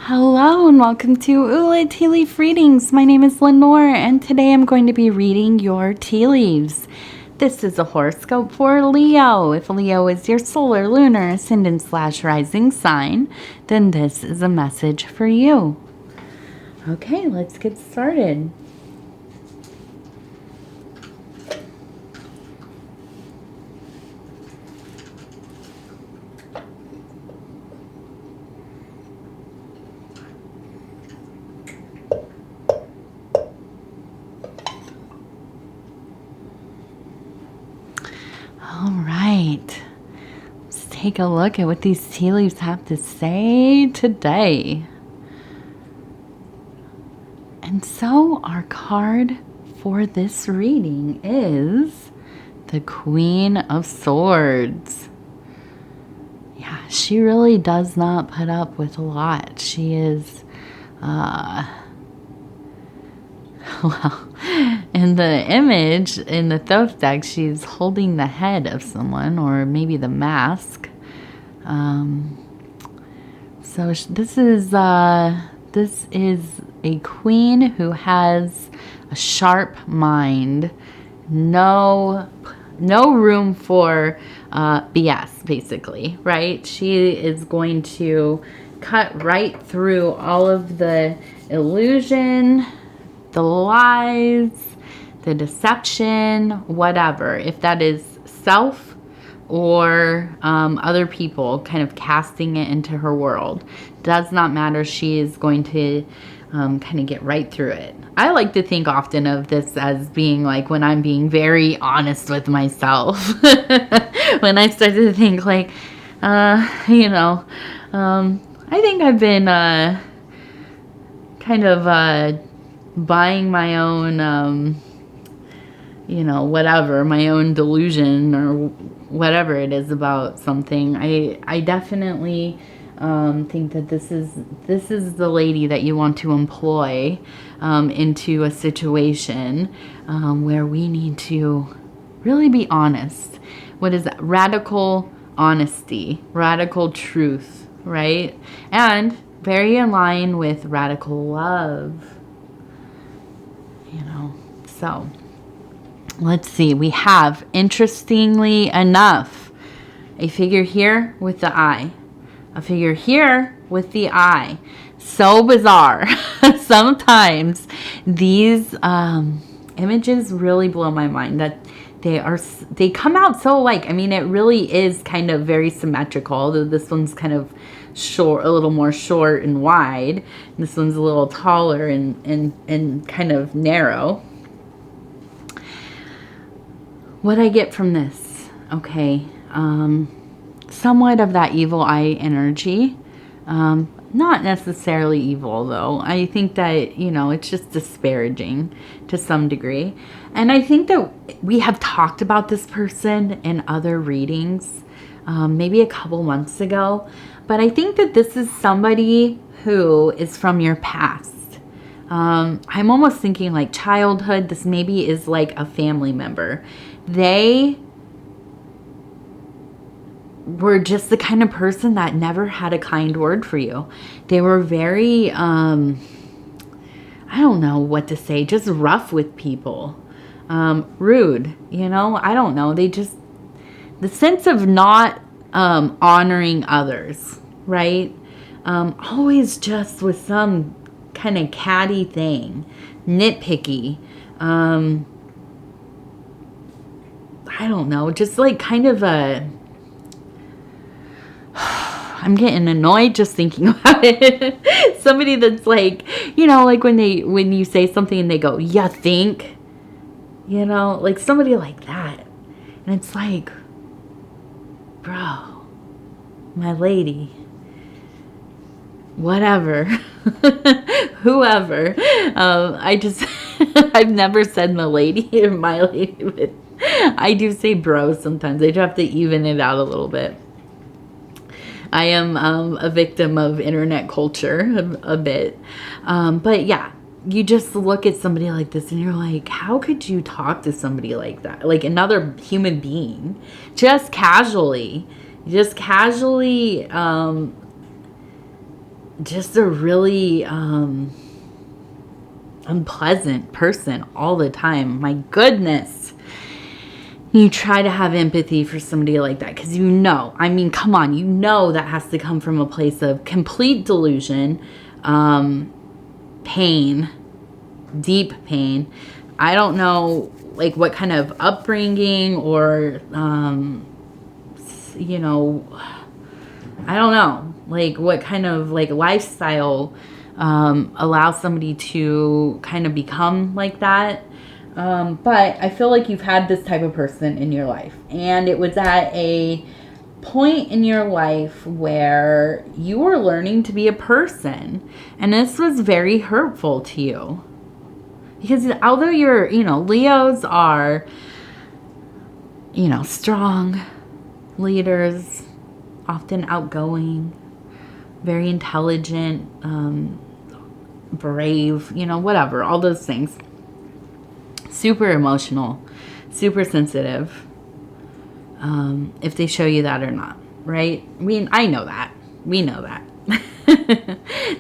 Hello and welcome to Ula Tea Leaf Readings. My name is Lenor and today I'm going to be reading your tea leaves. This is a horoscope for Leo. If Leo is your solar, lunar, ascendant / rising sign, then this is a message for you. Okay, let's get started. All right, let's take a look at what these tea leaves have to say today. And so our card for this reading is the Queen of Swords. Yeah, she really does not put up with a lot. She is, well, in the image, in the Thoth deck, she's holding the head of someone, or maybe the mask. So this is a queen who has a sharp mind, no room for BS, basically, right? She is going to cut right through all of the illusion, the lies, the deception, whatever. If that is self or other people kind of casting it into her world, does not matter. She is going to kind of get right through it. I like to think often of this as being like when I'm being very honest with myself. When I start to think like, I think I've been kind of buying my own, whatever, my own delusion or whatever it is about something. I definitely think that this is the lady that you want to employ into a situation where we need to really be honest. What is that? Radical honesty, radical truth, right? And very in line with radical love. So let's see. We have, interestingly enough, a figure here with the eye. A figure here with the eye. So bizarre. Sometimes these images really blow my mind that they come out so alike. I mean, it really is kind of very symmetrical. This one's kind of short, a little more short and wide. This one's a little taller and kind of narrow. What I get from this, okay, somewhat of that evil eye energy. Not necessarily evil, though. I think that, it's just disparaging to some degree. And I think that we have talked about this person in other readings, maybe a couple months ago. But I think that this is somebody who is from your past. I'm almost thinking like childhood. This maybe is like a family member. They were just the kind of person that never had a kind word for you. They were very, I don't know what to say, just rough with people, rude, I don't know. They just, the sense of not honoring others, right? Always just with some kind of catty thing, nitpicky, I don't know, just like kind of I'm getting annoyed just thinking about it. Somebody that's like, like when you say something and they go, "You think?" Like somebody like that. And it's like, bro, my lady, whatever, whoever. I've never said my lady or my lady, but I do say bro sometimes. I do have to even it out a little bit. I am a victim of internet culture a bit. But yeah, you just look at somebody like this and you're like, how could you talk to somebody like that? Like another human being, just casually just a really unpleasant person all the time. My goodness. You try to have empathy for somebody like that because I mean, come on, that has to come from a place of complete delusion, pain, deep pain. I don't know, like, what kind of upbringing or, I don't know, like, what kind of, like, lifestyle allows somebody to kind of become like that. But I feel like you've had this type of person in your life. And it was at a point in your life where you were learning to be a person. And this was very hurtful to you. Because although Leos are, strong leaders, often outgoing, very intelligent, brave, whatever, all those things. Super emotional, super sensitive, if they show you that or not, right? I mean, I know that. We know that.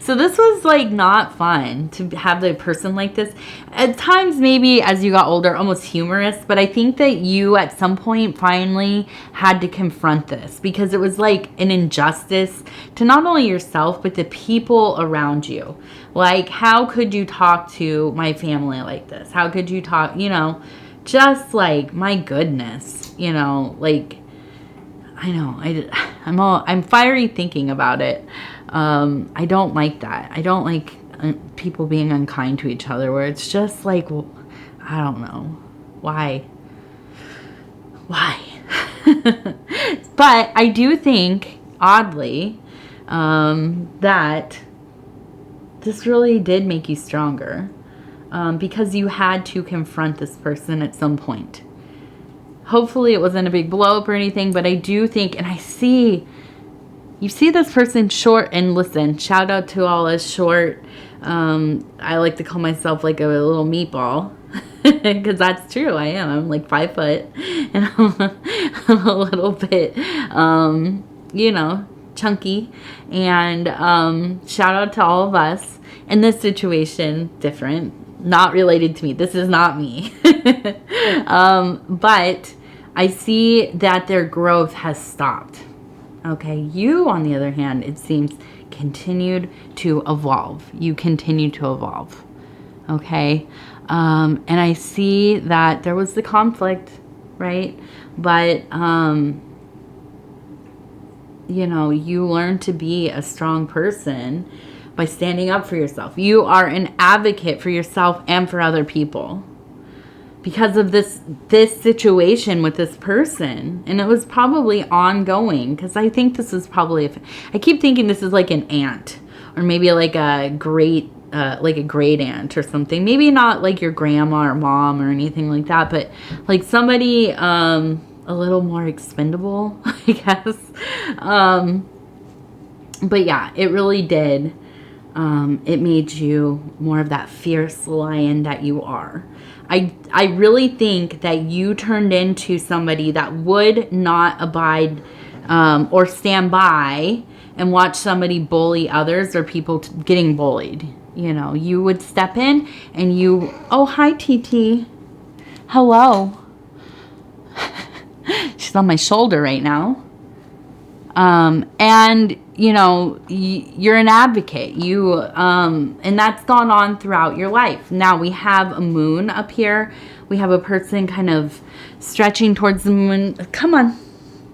So this was like not fun to have the person like this. At times, maybe as you got older, almost humorous, but I think that you at some point finally had to confront this because it was like an injustice to not only yourself, but the people around you. Like, how could you talk to my family like this? How could you talk, just like, my goodness, like, I know, I'm fiery thinking about it. I don't like that. I don't like people being unkind to each other where it's just like, well, I don't know. Why? But I do think, oddly, that this really did make you stronger because you had to confront this person at some point. Hopefully it wasn't a big blow up or anything, but I do think, and you see this person short, and listen, shout out to all us short. I like to call myself like a little meatball because that's true. I am. I'm like 5 foot and I'm a little bit, chunky. And shout out to all of us in this situation. Different, not related to me. This is not me. But I see that their growth has stopped. Okay, you, on the other hand, it seems continued to evolve. You continue to evolve. Okay, and I see that there was the conflict, right? But, you learn to be a strong person by standing up for yourself. You are an advocate for yourself and for other people. Because of this situation with this person. And it was probably ongoing. Because I think this is probably... I keep thinking this is like an aunt. Or maybe like a great aunt or something. Maybe not like your grandma or mom or anything like that. But like somebody a little more expendable, I guess. But yeah, it really did. It made you more of that fierce lion that you are. I really think that you turned into somebody that would not abide or stand by and watch somebody bully others or people getting bullied. You would step in and oh, hi, TT. Hello. She's on my shoulder right now. And you're an advocate. And that's gone on throughout your life. Now we have a moon up here. We have a person kind of stretching towards the moon. Come on,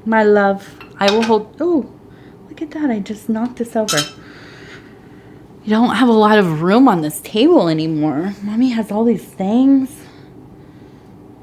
my love. I will hold. Oh, look at that. I just knocked this over. You don't have a lot of room on this table anymore. Mommy has all these things.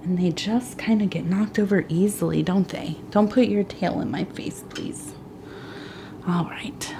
And they just kind of get knocked over easily, don't they? Don't put your tail in my face, please. All right.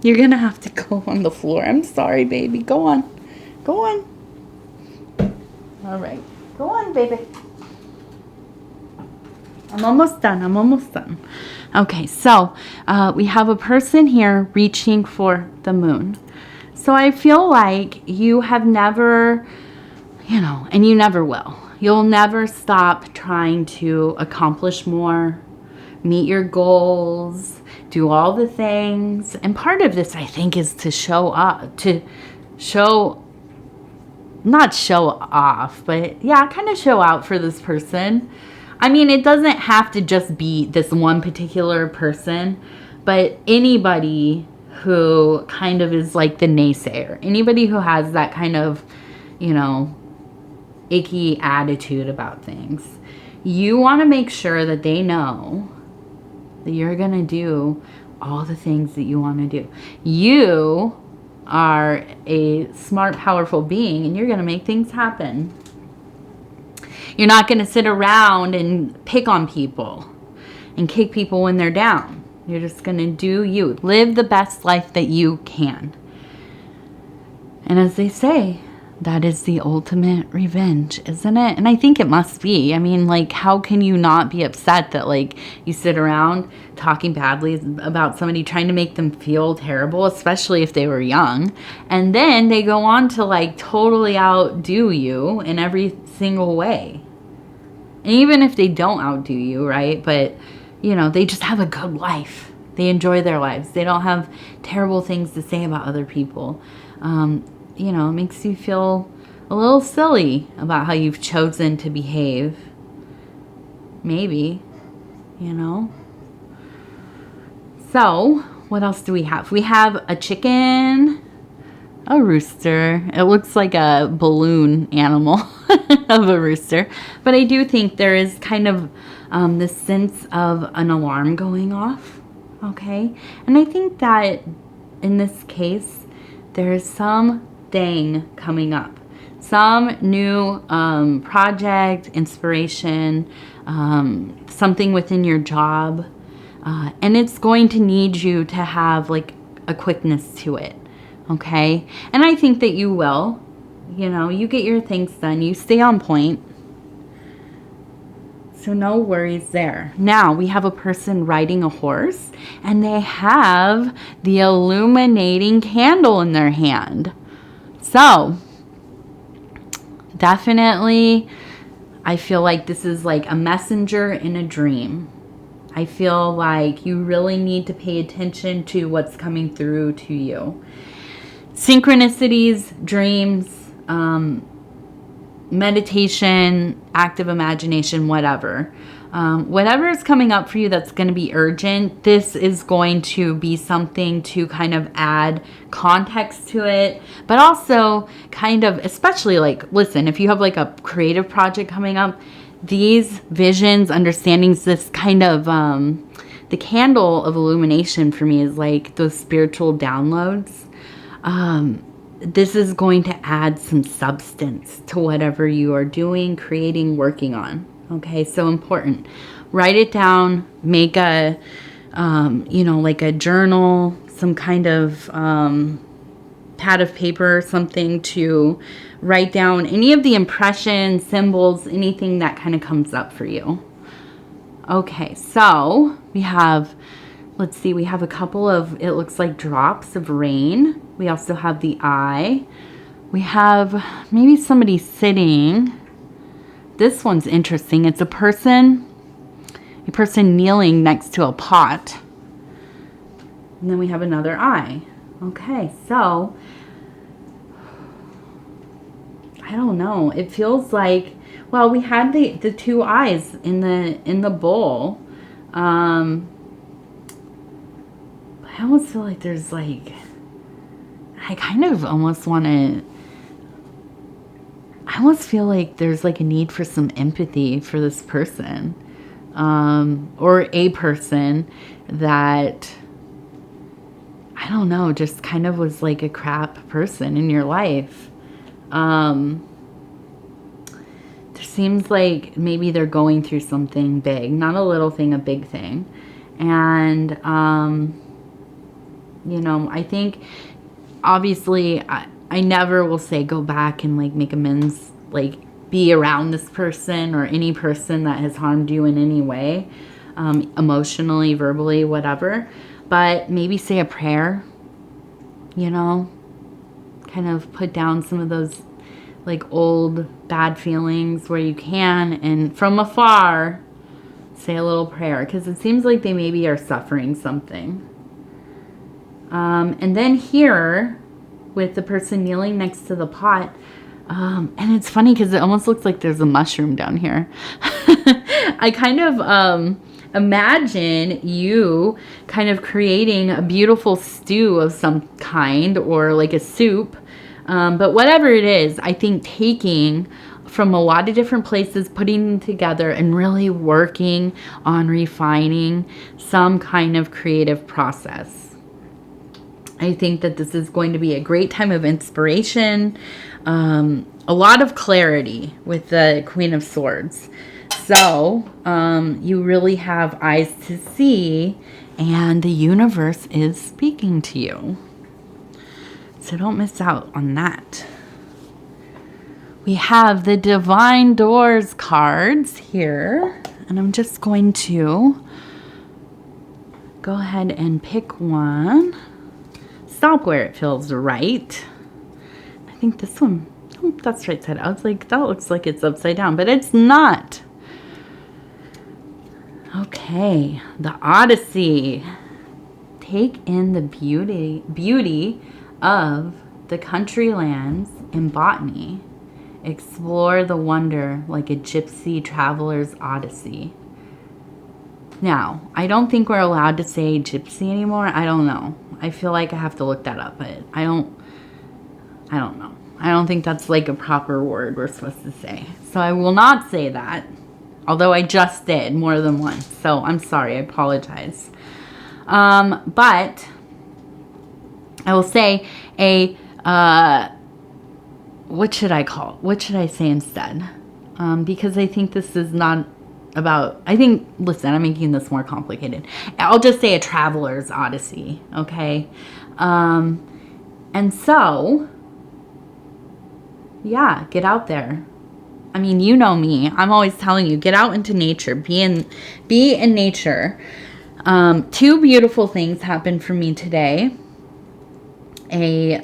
You're going to have to go on the floor. I'm sorry, baby. Go on. Go on. All right. Go on, baby. I'm almost done. Okay, so we have a person here reaching for the moon. So I feel like you have never, and you never will. You'll never stop trying to accomplish more, meet your goals, do all the things. And part of this, I think, is to show up, not show off, but yeah, kind of show out for this person. I mean, it doesn't have to just be this one particular person, but anybody who kind of is like the naysayer, anybody who has that kind of, you know, icky attitude about things, you want to make sure that they know that you're going to do all the things that you want to do. You are a smart, powerful being, and you're going to make things happen. You're not going to sit around and pick on people and kick people when they're down. You're just going to do you. Live the best life that you can. And as they say, that is the ultimate revenge, isn't it? And I think it must be. I mean, like, how can you not be upset that, like, you sit around talking badly about somebody, trying to make them feel terrible, especially if they were young, and then they go on to, like, totally outdo you in every single way. And even if they don't outdo you, right? But, you know, they just have a good life. They enjoy their lives. They don't have terrible things to say about other people. You know, it makes you feel a little silly about how you've chosen to behave. Maybe, you know. So, what else do we have? We have a chicken, a rooster. It looks like a balloon animal of a rooster. But I do think there is kind of this sense of an alarm going off. Okay? And I think that in this case, there is something coming up. Some new project, inspiration, something within your job. And it's going to need you to have like a quickness to it. Okay? And I think that you will. You know, you get your things done. You stay on point. So no worries there. Now we have a person riding a horse, and they have the illuminating candle in their hand. So definitely, I feel like this is like a messenger in a dream. I feel like you really need to pay attention to what's coming through to you. Synchronicities, dreams, meditation, active imagination, whatever. Whatever is coming up for you that's going to be urgent, this is going to be something to kind of add context to it, but also kind of, especially like, listen, if you have like a creative project coming up, these visions, understandings, this kind of, the candle of illumination for me is like those spiritual downloads. This is going to add some substance to whatever you are doing, creating, working on. Okay, so important. Write it down, make a, you know, like a journal, some kind of pad of paper, something to write down any of the impressions, symbols, anything that kind of comes up for you. Okay, so we have, let's see, we have a couple of, it looks like drops of rain. We also have the eye. We have maybe somebody sitting. This one's interesting. It's a person kneeling next to a pot. And then we have another eye. Okay, so I don't know. It feels like, well, we had the two eyes in the bowl. I almost feel like there's like, I kind of almost want to, I almost feel like there's like a need for some empathy for this person, or a person that, I don't know, just kind of was like a crap person in your life. There seems like maybe they're going through something big, not a little thing, a big thing. And, you know, I think, obviously, I never will say go back and like make amends, like be around this person or any person that has harmed you in any way, emotionally, verbally, whatever. But maybe say a prayer, you know, kind of put down some of those like old bad feelings where you can, and from afar say a little prayer, because it seems like they maybe are suffering something. And then here, with the person kneeling next to the pot, and it's funny because it almost looks like there's a mushroom down here. I kind of imagine you kind of creating a beautiful stew of some kind, or like a soup. But whatever it is, I think taking from a lot of different places, putting them together and really working on refining some kind of creative process. I think that this is going to be a great time of inspiration, a lot of clarity with the Queen of Swords. So you really have eyes to see, and the universe is speaking to you. So don't miss out on that. We have the Divine Doors cards here, and I'm just going to go ahead and pick one. Stop where it feels right. I think this one, oh, that's right side. I was like, that looks like it's upside down, but it's not. Okay, the Odyssey. Take in the beauty of the country lands in botany. Explore the wonder like a gypsy traveler's odyssey. Now, I don't think we're allowed to say gypsy anymore. I don't know. I feel like I have to look that up, but I don't know. I don't think that's like a proper word we're supposed to say. So I will not say that, although I just did more than once. So I'm sorry, I apologize. But I will say what should I call? What should I say instead? Because I think this is not about, listen, I'm making this more complicated. I'll just say a traveler's odyssey, okay? And so, yeah, get out there. I mean, you know me. I'm always telling you, get out into nature. Be in nature. Two beautiful things happened for me today. A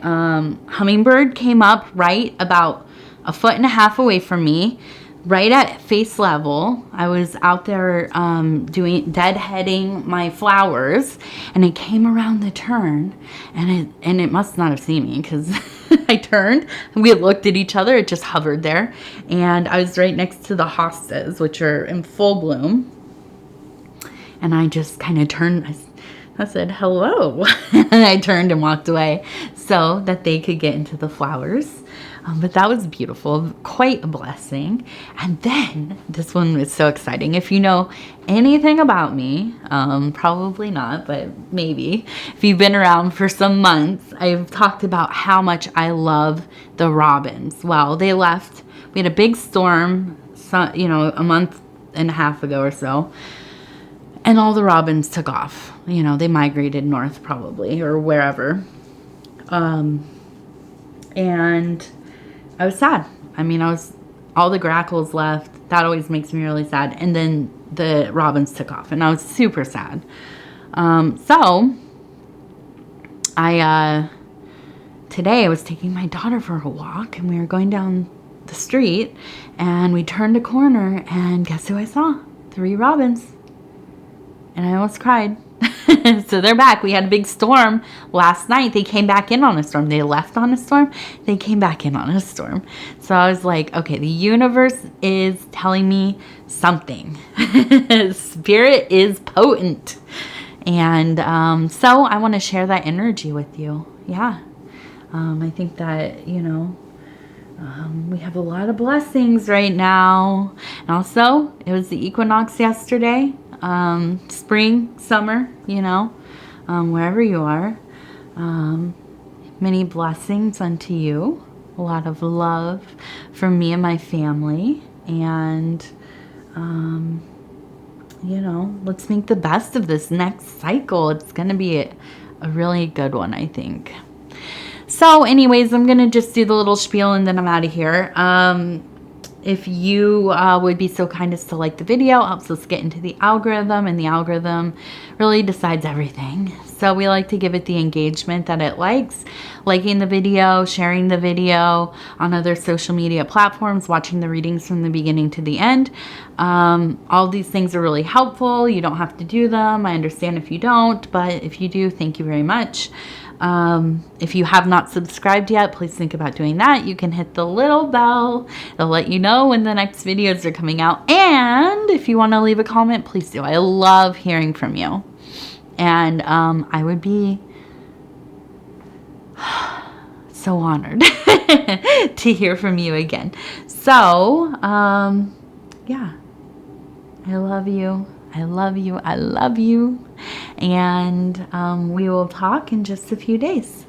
hummingbird came up right about 1.5 feet away from me, right at face level. I was out there deadheading my flowers, and it came around the turn, and it must not have seen me, because I turned and we looked at each other. It just hovered there, and I was right next to the hostas, which are in full bloom, and I just kind of turned. I said, hello. And I turned and walked away so that they could get into the flowers. But that was beautiful, quite a blessing. And then this one was so exciting. If you know anything about me, probably not, but maybe. If you've been around for some months, I've talked about how much I love the robins. Well, they left. We had a big storm, a 1.5 months ago or so. And all the robins took off. They migrated north probably, or wherever. And I was sad. All the grackles left. That always makes me really sad. And then the robins took off, and I was super sad. So today I was taking my daughter for a walk, and we were going down the street, and we turned a corner, and guess who I saw? 3 robins. And I almost cried. So they're back. We had a big storm last night. They came back in on a storm. They left on a storm. They came back in on a storm. So I was like, okay, the universe is telling me something. Spirit is potent. And so I want to share that energy with you. Yeah. I think that, we have a lot of blessings right now. And also, it was the equinox yesterday. Spring, summer, wherever you are. Many blessings unto you. A lot of love from me and my family. And, let's make the best of this next cycle. It's going to be a really good one, I think. So anyways, I'm going to just do the little spiel and then I'm out of here. If you would be so kind as to like the video, helps us get into the algorithm, and the algorithm really decides everything. So we like to give it the engagement that it likes, liking the video, sharing the video on other social media platforms, watching the readings from the beginning to the end. All these things are really helpful. You don't have to do them. I understand if you don't, but if you do, thank you very much. If you have not subscribed yet, please think about doing that. You can hit the little bell. It'll let you know when the next videos are coming out. And if you want to leave a comment, please do. I love hearing from you. And I would be so honored to hear from you again. So, yeah, I love you. I love you. I love you. And we will talk in just a few days.